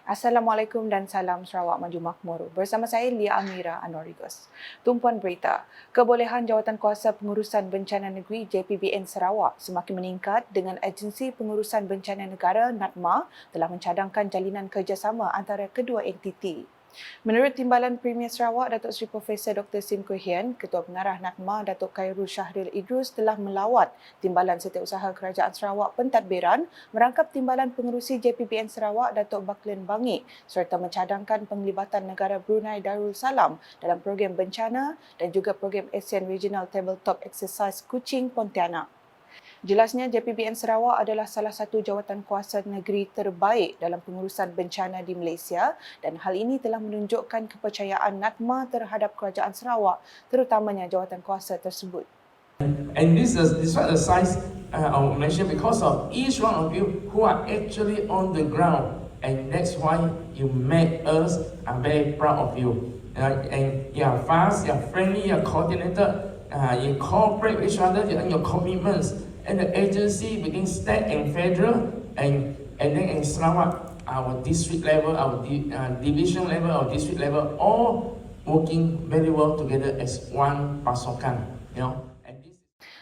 Assalamualaikum dan salam Sarawak Maju Makmur. Bersama saya Lia Amira Anorigos. Tumpuan berita, kebolehan Jawatankuasa Pengurusan Bencana Negeri JPBN Sarawak semakin meningkat dengan Agensi Pengurusan Bencana Negara NADMA telah mencadangkan jalinan kerjasama antara kedua entiti. Menurut Timbalan Premier Sarawak, Datuk Seri Profesor Dr. Sim Kue Hian, Ketua Pengarah NADMA Datuk Khairul Syahril Idrus telah melawat Timbalan Setiausaha Kerajaan Sarawak Pentadbiran merangkap Timbalan Pengerusi JPBN Sarawak Datuk Baklen Bangik serta mencadangkan penglibatan negara Brunei Darul Salam dalam program bencana dan juga program ASEAN Regional Tabletop Exercise Kuching Pontianak. Jelasnya, JPBN Sarawak adalah salah satu jawatankuasa negeri terbaik dalam pengurusan bencana di Malaysia dan hal ini telah menunjukkan kepercayaan NADMA terhadap kerajaan Sarawak, terutamanya jawatankuasa tersebut. And this is what the size I will mention because of each one of you who are actually on the ground, and that's why you make us very proud of you. And you are fast, you are friendly, you are coordinated, you cooperate with each other, and your commitments. And the agency between state and federal, and then in Sarawak, our district level, our division level, our district level, all working very well together as one pasokan.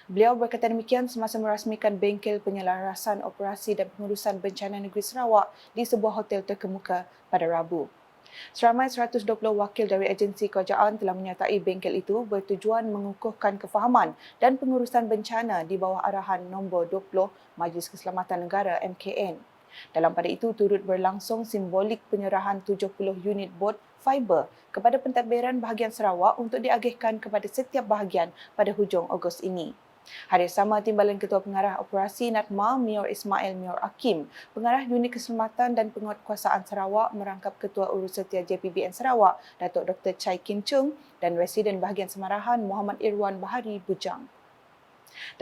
Beliau berkata demikian semasa merasmikan bengkel penyelarasan operasi dan pengurusan bencana negeri Sarawak di sebuah hotel terkemuka pada Rabu. Seramai 120 wakil dari agensi kerajaan telah menyertai bengkel itu bertujuan mengukuhkan kefahaman dan pengurusan bencana di bawah arahan nombor 20 Majlis Keselamatan Negara MKN. Dalam pada itu turut berlangsung simbolik penyerahan 70 unit bot fiber kepada pentadbiran bahagian Sarawak untuk diagihkan kepada setiap bahagian pada hujung Ogos ini. Hadir sama Timbalan Ketua Pengarah Operasi NADMA Mior Ismail Mior Akim, Pengarah Unit Keselamatan dan Penguatkuasaan Sarawak merangkap Ketua Urussetia JPBN Sarawak Datuk Dr. Chai Kin Chung dan Residen Bahagian Semarahan Muhammad Irwan Bahari Bujang.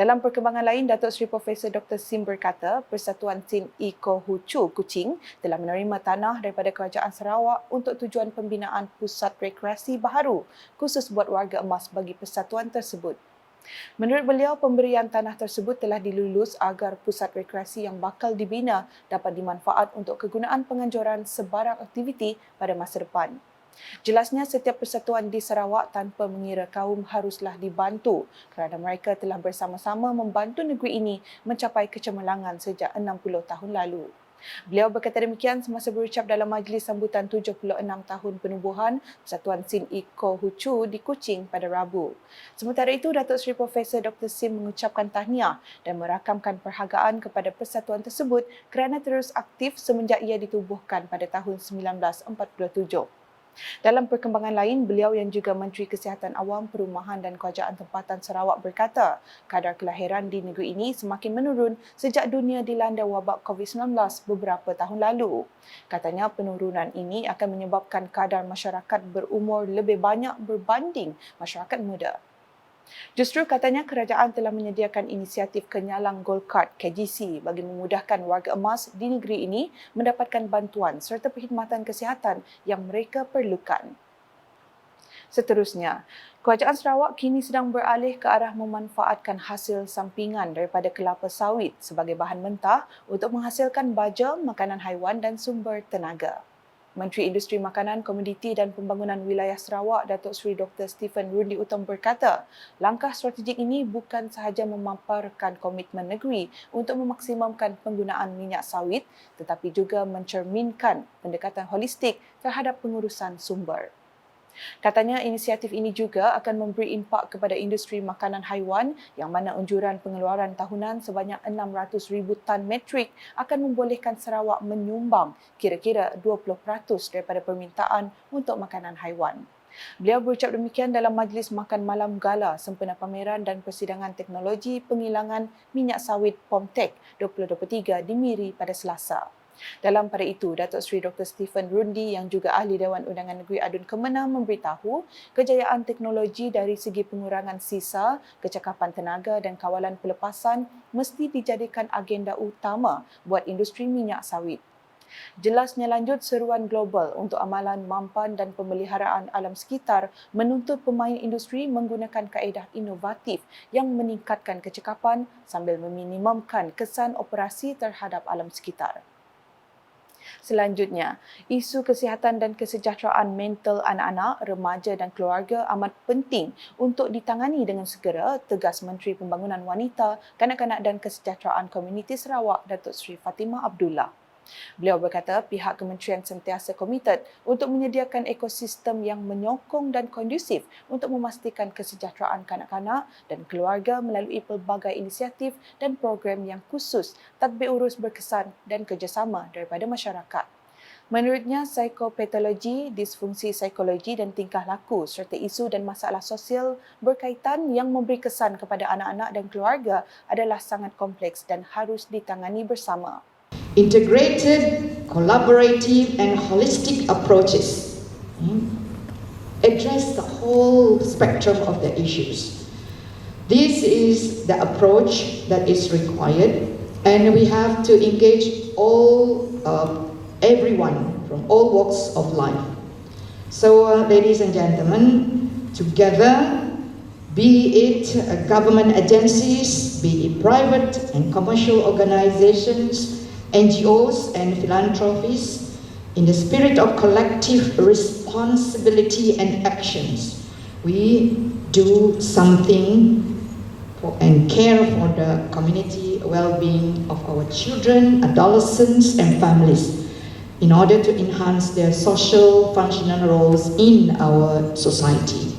Dalam perkembangan lain, Datuk Seri Profesor Dr. Sim berkata, Persatuan Sin Iko Hucu Kuching telah menerima tanah daripada Kerajaan Sarawak untuk tujuan pembinaan pusat rekreasi baharu khusus buat warga emas bagi persatuan tersebut. Menurut beliau, pemberian tanah tersebut telah dilulus agar pusat rekreasi yang bakal dibina dapat dimanfaat untuk kegunaan penganjuran sebarang aktiviti pada masa depan. Jelasnya, setiap persatuan di Sarawak tanpa mengira kaum haruslah dibantu kerana mereka telah bersama-sama membantu negeri ini mencapai kecemerlangan sejak 60 tahun lalu. Beliau berkata demikian semasa berucap dalam majlis sambutan 76 tahun penubuhan Persatuan Sin Iko Hucu di Kuching pada Rabu. Sementara itu, Datuk Seri Profesor Dr. Sim mengucapkan tahniah dan merakamkan perhargaan kepada persatuan tersebut kerana terus aktif semenjak ia ditubuhkan pada tahun 1947. Dalam perkembangan lain, beliau yang juga Menteri Kesihatan Awam, Perumahan dan Kerajaan Tempatan Sarawak berkata, kadar kelahiran di negeri ini semakin menurun sejak dunia dilanda wabak COVID-19 beberapa tahun lalu. Katanya penurunan ini akan menyebabkan kadar masyarakat berumur lebih banyak berbanding masyarakat muda. Justru katanya kerajaan telah menyediakan inisiatif Kenyalang Gold Card KGC bagi memudahkan warga emas di negeri ini mendapatkan bantuan serta perkhidmatan kesihatan yang mereka perlukan. Seterusnya, Kerajaan Sarawak kini sedang beralih ke arah memanfaatkan hasil sampingan daripada kelapa sawit sebagai bahan mentah untuk menghasilkan baja, makanan haiwan dan sumber tenaga. Menteri Industri Makanan, Komoditi dan Pembangunan Wilayah Sarawak, Datuk Seri Dr. Stephen Rundi Utom berkata, langkah strategik ini bukan sahaja memaparkan komitmen negeri untuk memaksimumkan penggunaan minyak sawit, tetapi juga mencerminkan pendekatan holistik terhadap pengurusan sumber. Katanya inisiatif ini juga akan memberi impak kepada industri makanan haiwan yang mana anjuran pengeluaran tahunan sebanyak 600,000 tan metrik akan membolehkan Sarawak menyumbang kira-kira 20% daripada permintaan untuk makanan haiwan. Beliau berucap demikian dalam majlis makan malam gala sempena pameran dan persidangan teknologi penghilangan minyak sawit POMTEC 2023 di Miri pada Selasa. Dalam pada itu, Datuk Seri Dr. Stephen Rundi yang juga Ahli Dewan Undangan Negeri Adun Kemenang memberitahu kejayaan teknologi dari segi pengurangan sisa, kecakapan tenaga dan kawalan pelepasan mesti dijadikan agenda utama buat industri minyak sawit. Jelasnya lanjut, seruan global untuk amalan mampan dan pemeliharaan alam sekitar menuntut pemain industri menggunakan kaedah inovatif yang meningkatkan kecakapan sambil meminimumkan kesan operasi terhadap alam sekitar. Selanjutnya, isu kesihatan dan kesejahteraan mental anak-anak, remaja dan keluarga amat penting untuk ditangani dengan segera, tegas Menteri Pembangunan Wanita, Kanak-kanak dan Kesejahteraan Komuniti Sarawak, Datuk Seri Fatimah Abdullah. Beliau berkata pihak kementerian sentiasa komited untuk menyediakan ekosistem yang menyokong dan kondusif untuk memastikan kesejahteraan kanak-kanak dan keluarga melalui pelbagai inisiatif dan program yang khusus, tadbir urus berkesan dan kerjasama daripada masyarakat. Menurutnya, psikopatologi, disfungsi psikologi dan tingkah laku serta isu dan masalah sosial berkaitan yang memberi kesan kepada anak-anak dan keluarga adalah sangat kompleks dan harus ditangani bersama. Integrated, collaborative and holistic approaches address the whole spectrum of the issues. This is the approach that is required, and we have to engage everyone from all walks of life. So, ladies and gentlemen, together, be it government agencies, be it private and commercial organizations, NGOs and philanthropies, in the spirit of collective responsibility and actions, we do something and care for the community well-being of our children, adolescents and families in order to enhance their social functional roles in our society.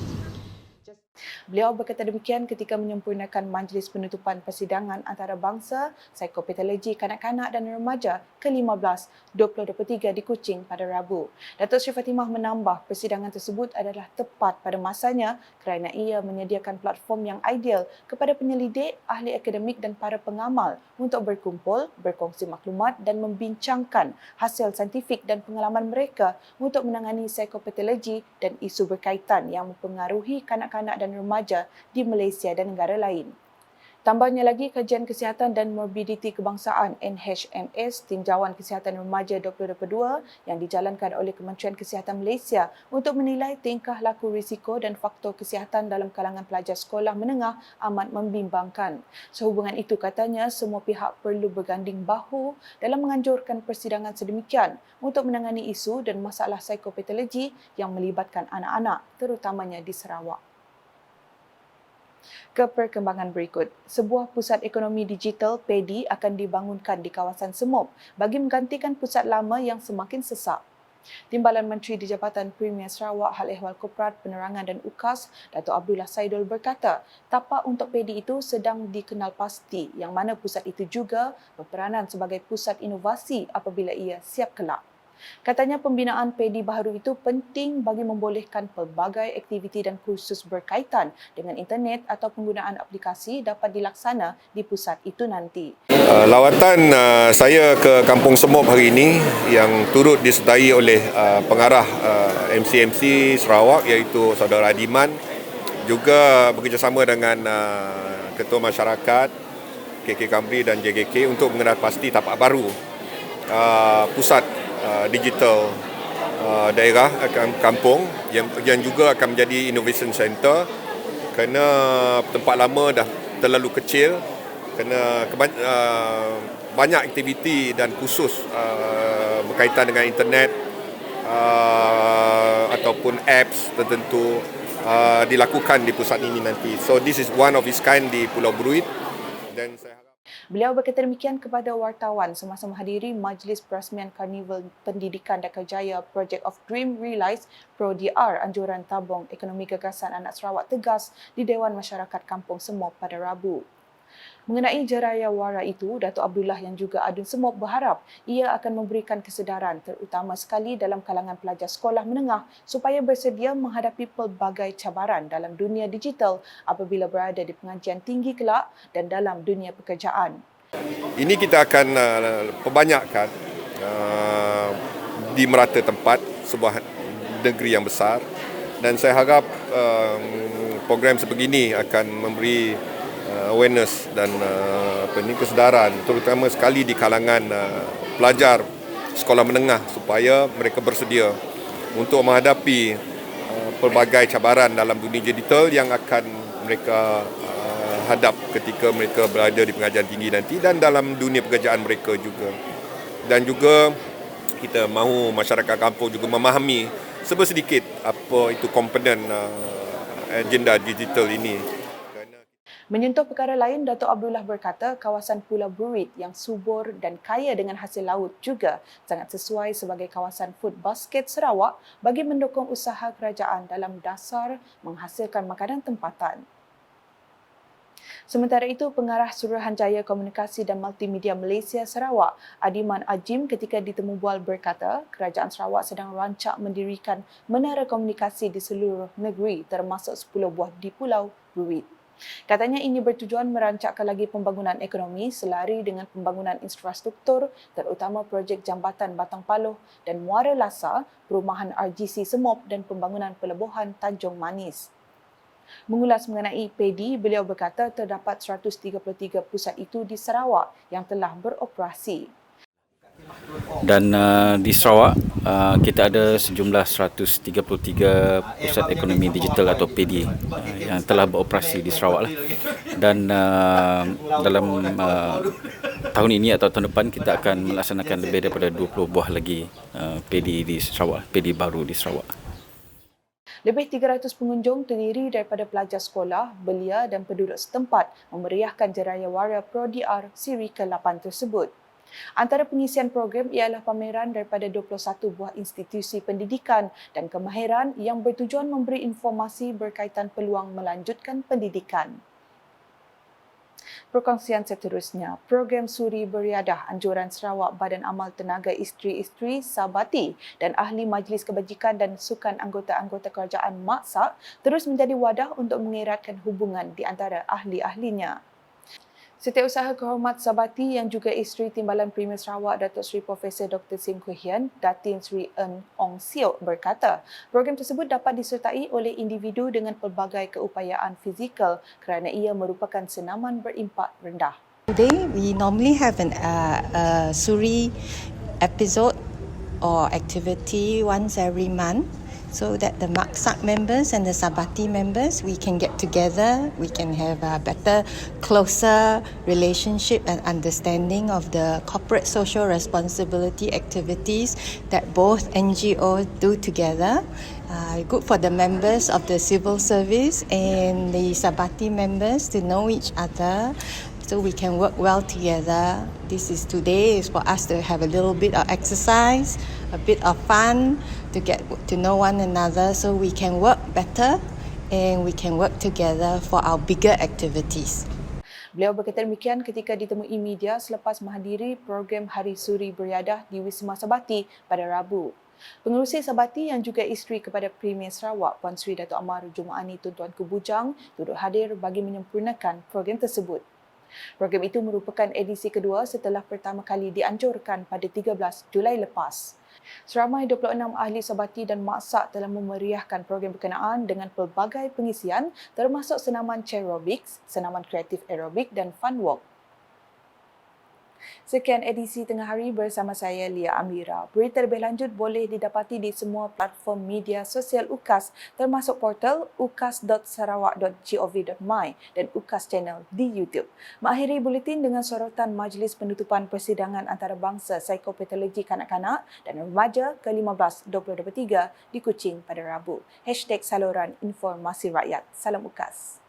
Beliau berkata demikian ketika menyempurnakan Majlis Penutupan Persidangan Antarabangsa Psikopatologi Kanak-kanak dan Remaja ke-15 2023 di Kuching pada Rabu. Datuk Seri Fatimah menambah persidangan tersebut adalah tepat pada masanya kerana ia menyediakan platform yang ideal kepada penyelidik, ahli akademik dan para pengamal untuk berkumpul, berkongsi maklumat dan membincangkan hasil saintifik dan pengalaman mereka untuk menangani psikopatologi dan isu berkaitan yang mempengaruhi kanak-kanak dan remaja di Malaysia dan negara lain. Tambahnya lagi, Kajian Kesihatan dan Morbiditi Kebangsaan NHMS Tinjauan Kesihatan Remaja 2022 yang dijalankan oleh Kementerian Kesihatan Malaysia untuk menilai tingkah laku risiko dan faktor kesihatan dalam kalangan pelajar sekolah menengah amat membimbangkan. Sehubungan itu, katanya semua pihak perlu berganding bahu dalam menganjurkan persidangan sedemikian untuk menangani isu dan masalah psikopatologi yang melibatkan anak-anak, terutamanya di Sarawak. Ke perkembangan berikut, sebuah pusat ekonomi digital PEDI akan dibangunkan di kawasan Semop bagi menggantikan pusat lama yang semakin sesak. Timbalan Menteri di Jabatan Premier Sarawak Hal Ehwal Korporat Penerangan dan UKAS, Datuk Abdullah Saidul berkata, tapak untuk PEDI itu sedang dikenal pasti yang mana pusat itu juga berperanan sebagai pusat inovasi apabila ia siap kelak. Katanya pembinaan PEDI baharu itu penting bagi membolehkan pelbagai aktiviti dan kursus berkaitan dengan internet atau penggunaan aplikasi dapat dilaksana di pusat itu nanti. Lawatan saya ke Kampung Semop hari ini yang turut disertai oleh pengarah MCMC Sarawak iaitu Saudara Adiman, juga bekerjasama dengan Ketua Masyarakat KK Kamri dan JKK untuk mengenal pasti tapak baru pusat digital daerah kampung yang juga akan menjadi innovation center kerana tempat lama dah terlalu kecil, kerana banyak aktiviti dan kursus berkaitan dengan internet ataupun apps tertentu dilakukan di pusat ini nanti. So this is one of its kind di Pulau Bruit, dan saya Beliau berkata demikian kepada wartawan semasa menghadiri Majlis Perasmian Karnival Pendidikan dan Kerjaya Project of Dream Realize Pro-DR Anjuran Tabung Ekonomi Gagasan Anak Sarawak Tegas di Dewan Masyarakat Kampung Semop pada Rabu. Mengenai jerayawara itu, Datuk Abdullah yang juga Adun Semop berharap ia akan memberikan kesedaran terutama sekali dalam kalangan pelajar sekolah menengah supaya bersedia menghadapi pelbagai cabaran dalam dunia digital apabila berada di pengajian tinggi kelak dan dalam dunia pekerjaan. Ini kita akan perbanyakkan di merata tempat sebuah negeri yang besar, dan saya harap program sebegini akan memberi awareness dan kesedaran terutama sekali di kalangan pelajar sekolah menengah supaya mereka bersedia untuk menghadapi pelbagai cabaran dalam dunia digital yang akan mereka hadap ketika mereka berada di pengajian tinggi nanti dan dalam dunia pekerjaan mereka juga. Dan juga kita mahu masyarakat kampung juga memahami sedikit apa itu komponen agenda digital ini. Menyentuh perkara lain, Dato' Abdullah berkata kawasan Pulau Burit yang subur dan kaya dengan hasil laut juga sangat sesuai sebagai kawasan food basket Sarawak bagi mendukung usaha kerajaan dalam dasar menghasilkan makanan tempatan. Sementara itu, Pengarah Suruhanjaya Komunikasi dan Multimedia Malaysia Sarawak, Adiman Ajim ketika ditemu bual berkata, Kerajaan Sarawak sedang rancak mendirikan menara komunikasi di seluruh negeri termasuk 10 buah di Pulau Burit. Katanya ini bertujuan merancakkan lagi pembangunan ekonomi selari dengan pembangunan infrastruktur terutama projek jambatan Batang Paloh dan Muara Lasa, perumahan RGC Semop dan pembangunan pelebuhan Tanjung Manis. Mengulas mengenai PEDI, beliau berkata terdapat 133 pusat itu di Sarawak yang telah beroperasi. Dan di Sarawak kita ada sejumlah 133 pusat ekonomi digital atau PEDI yang telah beroperasi di Sarawak lah. Dan dalam tahun ini atau tahun depan kita akan melaksanakan lebih daripada 20 buah lagi PEDI di Sarawak, PEDI baru di Sarawak. Lebih 300 pengunjung terdiri daripada pelajar sekolah, belia dan penduduk setempat memeriahkan Jeraya Waria Pro DR siri ke-8 tersebut. Antara pengisian program ialah pameran daripada 21 buah institusi pendidikan dan kemahiran yang bertujuan memberi informasi berkaitan peluang melanjutkan pendidikan. Perkongsian seterusnya, program Suri Beriadah Anjuran Sarawak Badan Amal Tenaga Isteri-Isteri Sabati dan Ahli Majlis Kebajikan dan Sukan anggota-anggota kerajaan MAKSAK terus menjadi wadah untuk mengeratkan hubungan di antara ahli-ahlinya. Setiausaha Kehormat Sabati yang juga isteri Timbalan Premier Sarawak Datuk Seri Profesor Dr. Sim Kue Hian, Datin Sri Eun Ong Siok berkata, program tersebut dapat disertai oleh individu dengan pelbagai keupayaan fizikal kerana ia merupakan senaman berimpak rendah. Today we normally have a Suri episode or activity once every month, so that the MAKSAK members and the Sabati members, we can get together, we can have a better, closer relationship and understanding of the corporate social responsibility activities that both NGOs do together. Good for the members of the civil service and the Sabati members to know each other, so we can work well together. Today is for us to have a little bit of exercise, a bit of fun, to get to know one another so we can work better and we can work together for our bigger activities. Beliau berkata demikian ketika ditemui media selepas menghadiri program Hari Suri Beriadah di Wisma Sabati pada Rabu. Pengerusi Sabati yang juga isteri kepada Premier Sarawak Puan Sri Dato' Amar Jumaani Tun Tuanku Bujang turut hadir bagi menyempurnakan program tersebut. Program itu merupakan edisi kedua setelah pertama kali dianjurkan pada 13 Julai lepas. Seramai 26 ahli Sabati dan MAKSAK telah memeriahkan program berkenaan dengan pelbagai pengisian termasuk senaman Chairrobics, senaman kreatif aerobik dan fun walk. Sekian edisi Tengah Hari bersama saya Lia Amira. Berita lebih lanjut boleh didapati di semua platform media sosial UKAS termasuk portal ukas.sarawak.gov.my dan UKAS Channel di YouTube. Mengakhiri buletin dengan sorotan Majlis Penutupan Persidangan Antarabangsa Psikopatologi Kanak-Kanak dan Remaja ke-15 2023 di Kuching pada Rabu. #Saluran Informasi Rakyat. Salam UKAS.